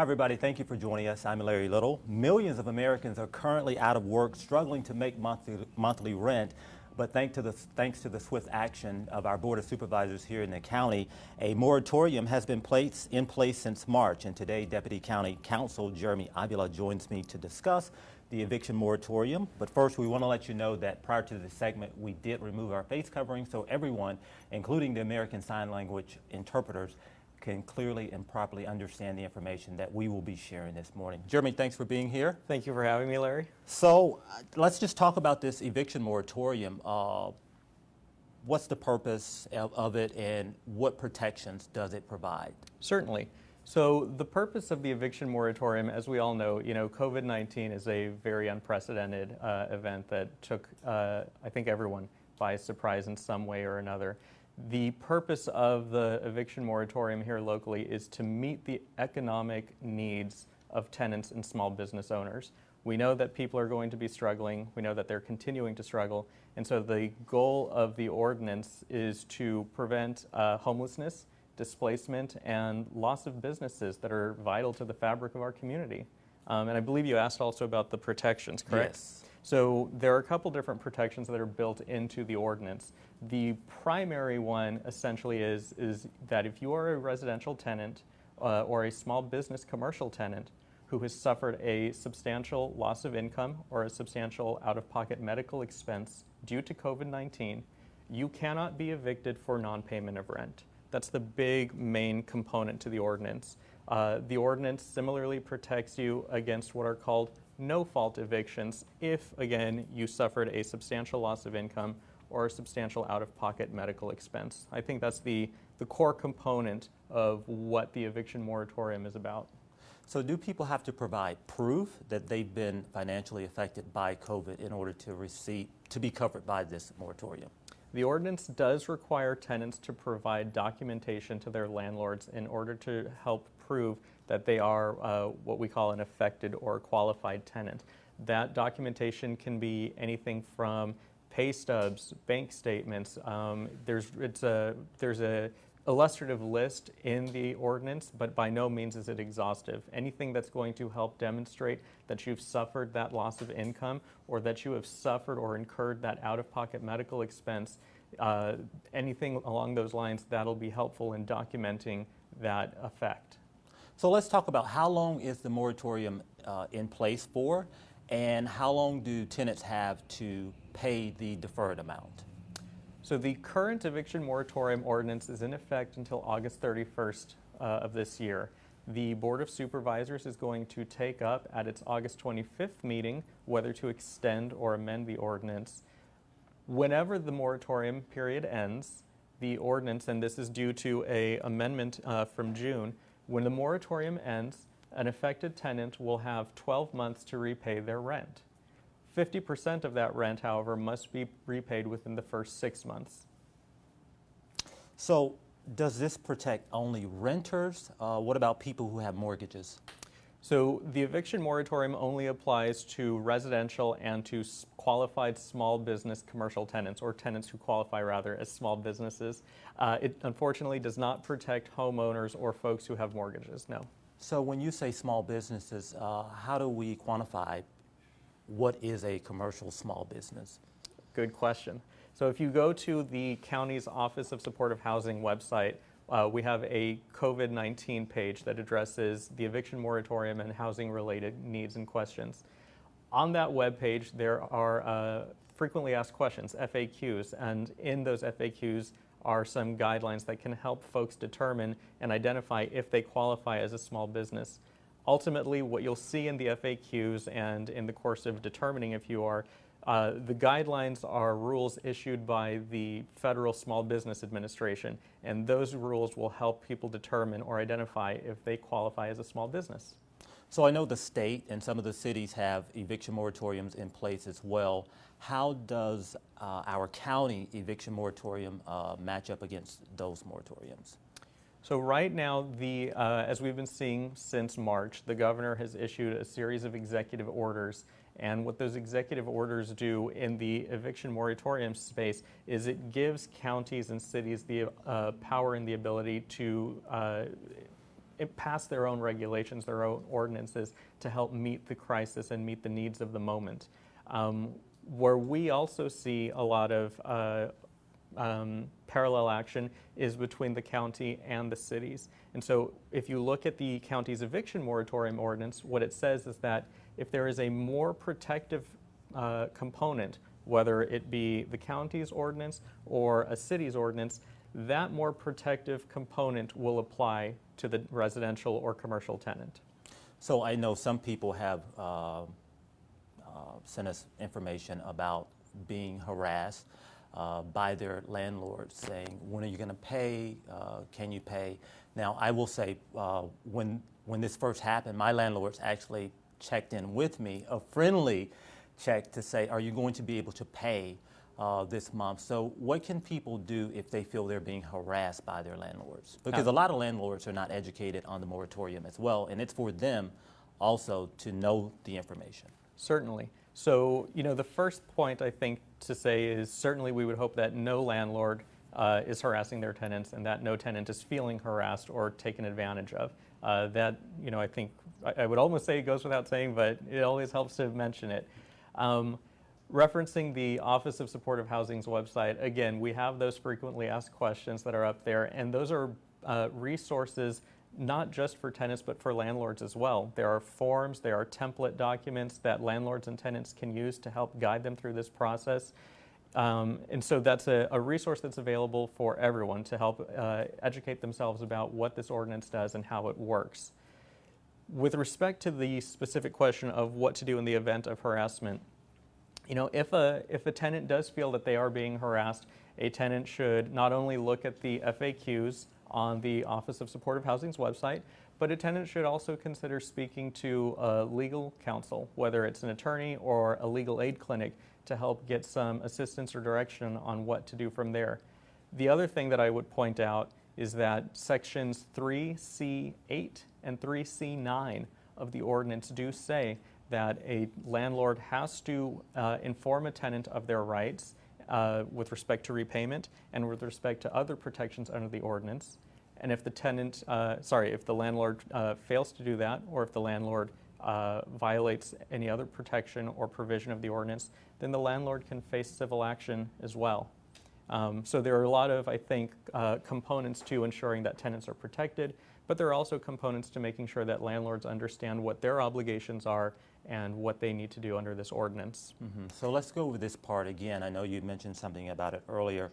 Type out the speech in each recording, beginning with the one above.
Hi, everybody. Thank you for joining us. I'm Larry Little. Millions of Americans are currently out of work, struggling to make monthly rent. But thanks to the swift action of our Board of Supervisors here in the county, a moratorium has been in place since March. And today, Deputy County Counsel Jeremy Avila joins me to discuss the eviction moratorium. But first, we want to let you know that prior to this segment, we did remove our face covering so everyone, including the American Sign Language interpreters, can clearly and properly understand the information that we will be sharing this morning. Jeremy, thanks for being here. Thank you for having me, Larry. So let's just talk about this eviction moratorium. What's the purpose of it, and what protections does it provide? Certainly. So the purpose of the eviction moratorium, as we all know, COVID-19 is a very unprecedented event that took, I think, everyone by surprise in some way or another. The purpose of the eviction moratorium here locally is to meet the economic needs of tenants and small business owners. We know that people are going to be struggling. We know that they're continuing to struggle. And so the goal of the ordinance is to prevent homelessness, displacement, and loss of businesses that are vital to the fabric of our community. And I believe you asked also about the protections, correct? Yes. So there are a couple different protections that are built into the ordinance. The primary one essentially is that if you are a residential tenant or a small business commercial tenant who has suffered a substantial loss of income or a substantial out-of-pocket medical expense due to COVID-19, you cannot be evicted for non-payment of rent. That's the big main component to the ordinance. The ordinance similarly protects you against what are called no-fault evictions if, again, you suffered a substantial loss of income or a substantial out-of-pocket medical expense. I think that's the core component of what the eviction moratorium is about. So do people have to provide proof that they've been financially affected by COVID in order to be covered by this moratorium? The ordinance does require tenants to provide documentation to their landlords in order to help prove that they are what we call an affected or qualified tenant. That documentation can be anything from pay stubs, bank statements. There's a illustrative list in the ordinance, but by no means is it exhaustive. Anything that's going to help demonstrate that you've suffered that loss of income or that you have suffered or incurred that out-of-pocket medical expense, anything along those lines, that'll be helpful in documenting that effect. So let's talk about how long is the moratorium in place for, and how long do tenants have to pay the deferred amount? So the current eviction moratorium ordinance is in effect until August 31st of this year. The Board of Supervisors is going to take up at its August 25th meeting whether to extend or amend the ordinance. Whenever the moratorium period ends, the ordinance, and this is due to an amendment from June, when the moratorium ends, an affected tenant will have 12 months to repay their rent. 50% of that rent, however, must be repaid within the first 6 months. So does this protect only renters? What about people who have mortgages? So the eviction moratorium only applies to residential and to qualified small business commercial tenants, or tenants who qualify rather as small businesses. It unfortunately does not protect homeowners or folks who have mortgages, no. So when you say small businesses, how do we quantify what is a commercial small business? Good question. So if you go to the county's Office of Supportive Housing website, we have a COVID-19 page that addresses the eviction moratorium and housing-related needs and questions. On that webpage, there are frequently asked questions, FAQs, and in those FAQs are some guidelines that can help folks determine and identify if they qualify as a small business. Ultimately, what you'll see in the FAQs and in the course of determining if you are, the guidelines are rules issued by the Federal Small Business Administration, and those rules will help people determine or identify if they qualify as a small business. So I know the state and some of the cities have eviction moratoriums in place as well. How does our county eviction moratorium match up against those moratoriums? So right now, as we've been seeing since March, the governor has issued a series of executive orders. And what those executive orders do in the eviction moratorium space is it gives counties and cities the power and the ability to pass their own regulations, their own ordinances to help meet the crisis and meet the needs of the moment. Where we also see a lot of parallel action is between the county and the cities. And so if you look at the county's eviction moratorium ordinance, what it says is that if there is a more protective component, whether it be the county's ordinance or a city's ordinance, that more protective component will apply to the residential or commercial tenant. So I know some people have sent us information about being harassed by their landlords, saying, when are you going to pay? Can you pay? Now, I will say, when this first happened, my landlords actually checked in with me, a friendly check to say, are you going to be able to pay this month? So what can people do if they feel they're being harassed by their landlords? Because a lot of landlords are not educated on the moratorium as well, and it's for them also to know the information. Certainly. So, the first point I think to say is certainly we would hope that no landlord is harassing their tenants and that no tenant is feeling harassed or taken advantage of. That, I think I would almost say it goes without saying, but it always helps to mention it. Referencing the Office of Supportive Housing's website, again, we have those frequently asked questions that are up there, and those are resources not just for tenants, but for landlords as well. There are forms, there are template documents that landlords and tenants can use to help guide them through this process. And so that's a resource that's available for everyone to help educate themselves about what this ordinance does and how it works. With respect to the specific question of what to do in the event of harassment, if a tenant does feel that they are being harassed, a tenant should not only look at the FAQs on the Office of Supportive Housing's website, but a tenant should also consider speaking to legal counsel, whether it's an attorney or a legal aid clinic, to help get some assistance or direction on what to do from there. The other thing that I would point out is that sections 3C8 and 3C9 of the ordinance do say that a landlord has to inform a tenant of their rights with respect to repayment and with respect to other protections under the ordinance. And if the if the landlord fails to do that, or if the landlord violates any other protection or provision of the ordinance, then the landlord can face civil action as well. So there are a lot of, I think, components to ensuring that tenants are protected, but there are also components to making sure that landlords understand what their obligations are and what they need to do under this ordinance. Mm-hmm. So let's go over this part again. I know you mentioned something about it earlier.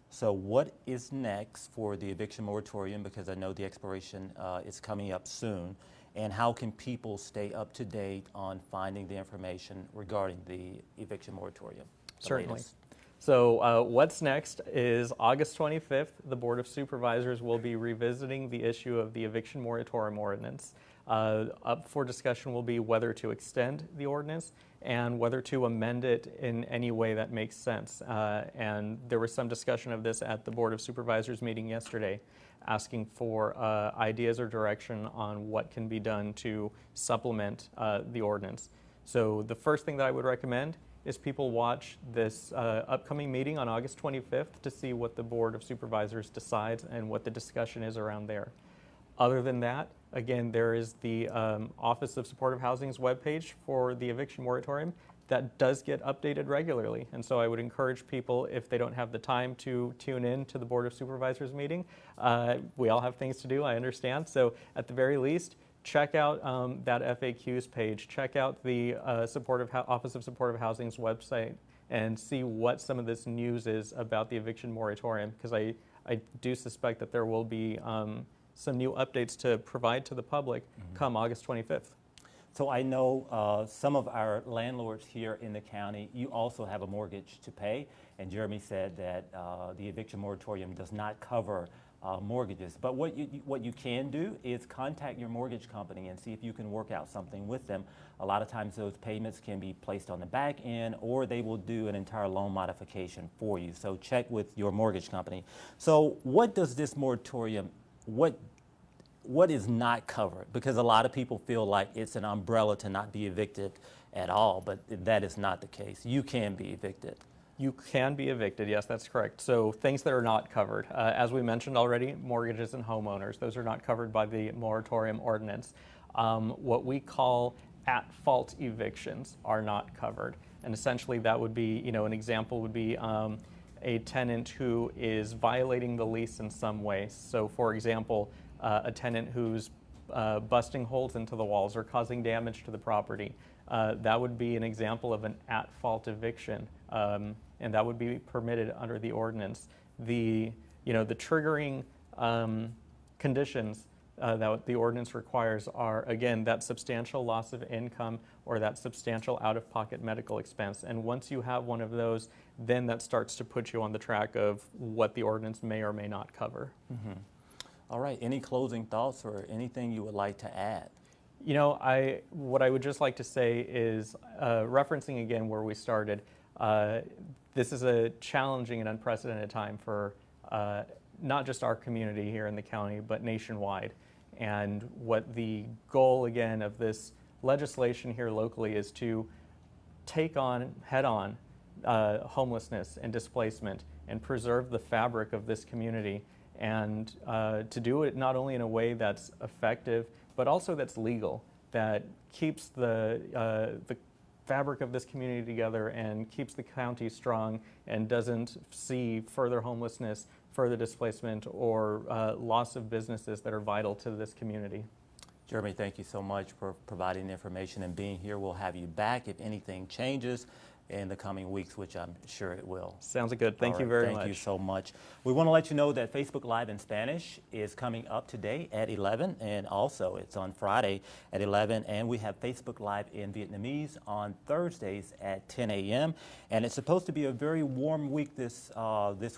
So what is next for the eviction moratorium? Because I know the expiration is coming up soon. And how can people stay up to date on finding the information regarding the eviction moratorium? Certainly. Latest? So what's next is August 25th, the Board of Supervisors will be revisiting the issue of the eviction moratorium ordinance. Up for discussion will be whether to extend the ordinance and whether to amend it in any way that makes sense. And there was some discussion of this at the Board of Supervisors meeting yesterday, asking for ideas or direction on what can be done to supplement the ordinance. So the first thing that I would recommend is people watch this upcoming meeting on August 25th to see what the Board of Supervisors decides and what the discussion is around there. Other than that, again, there is the Office of Supportive Housing's webpage for the eviction moratorium that does get updated regularly. And so I would encourage people, if they don't have the time to tune in to the Board of Supervisors meeting, we all have things to do, I understand. So at the very least, check out that FAQs page, check out the Office of Supportive Housing's website, and see what some of this news is about the eviction moratorium, because I do suspect that there will be some new updates to provide to the public come August 25th. So I know some of our landlords here in the county, you also have a mortgage to pay, and Jeremy said that the eviction moratorium does not cover mortgages. But what you can do is contact your mortgage company and see if you can work out something with them. A lot of times those payments can be placed on the back end, or they will do an entire loan modification for you. So check with your mortgage company. So what does this moratorium, what is not covered? Because a lot of people feel like it's an umbrella to not be evicted at all, but that is not the case. You can be evicted. You can be evicted, yes, that's correct. So things that are not covered, as we mentioned already, mortgages and homeowners, those are not covered by the moratorium ordinance. What we call at-fault evictions are not covered. And essentially that would be, an example would be a tenant who is violating the lease in some way. So for example, a tenant who's busting holes into the walls or causing damage to the property, that would be an example of an at-fault eviction. And that would be permitted under the ordinance. The triggering conditions that the ordinance requires are, again, that substantial loss of income or that substantial out-of-pocket medical expense. And once you have one of those, then that starts to put you on the track of what the ordinance may or may not cover. Mm-hmm. All right, any closing thoughts or anything you would like to add? What I would just like to say is, referencing again where we started, this is a challenging and unprecedented time for not just our community here in the county, but nationwide. And what the goal, again, of this legislation here locally is to take on, head-on, homelessness and displacement and preserve the fabric of this community, and to do it not only in a way that's effective, but also that's legal, that keeps the fabric of this community together and keeps the county strong and doesn't see further homelessness, further displacement, or loss of businesses that are vital to this community. Jeremy, thank you so much for providing information and being here. We'll have you back if anything changes in the coming weeks, which I'm sure it will. Sounds good. Thank you very much. Thank you so much. We want to let you know that Facebook Live in Spanish is coming up today at 11, and also it's on Friday at 11, and we have Facebook Live in Vietnamese on Thursdays at 10 a.m. And it's supposed to be a very warm week this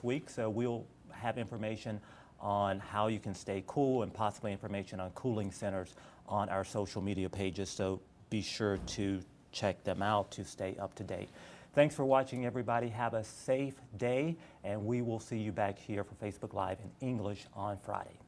week, so we'll have information on how you can stay cool and possibly information on cooling centers on our social media pages, so be sure to check them out to stay up to date. Thanks for watching, everybody. Have a safe day, and we will see you back here for Facebook Live in English on Friday.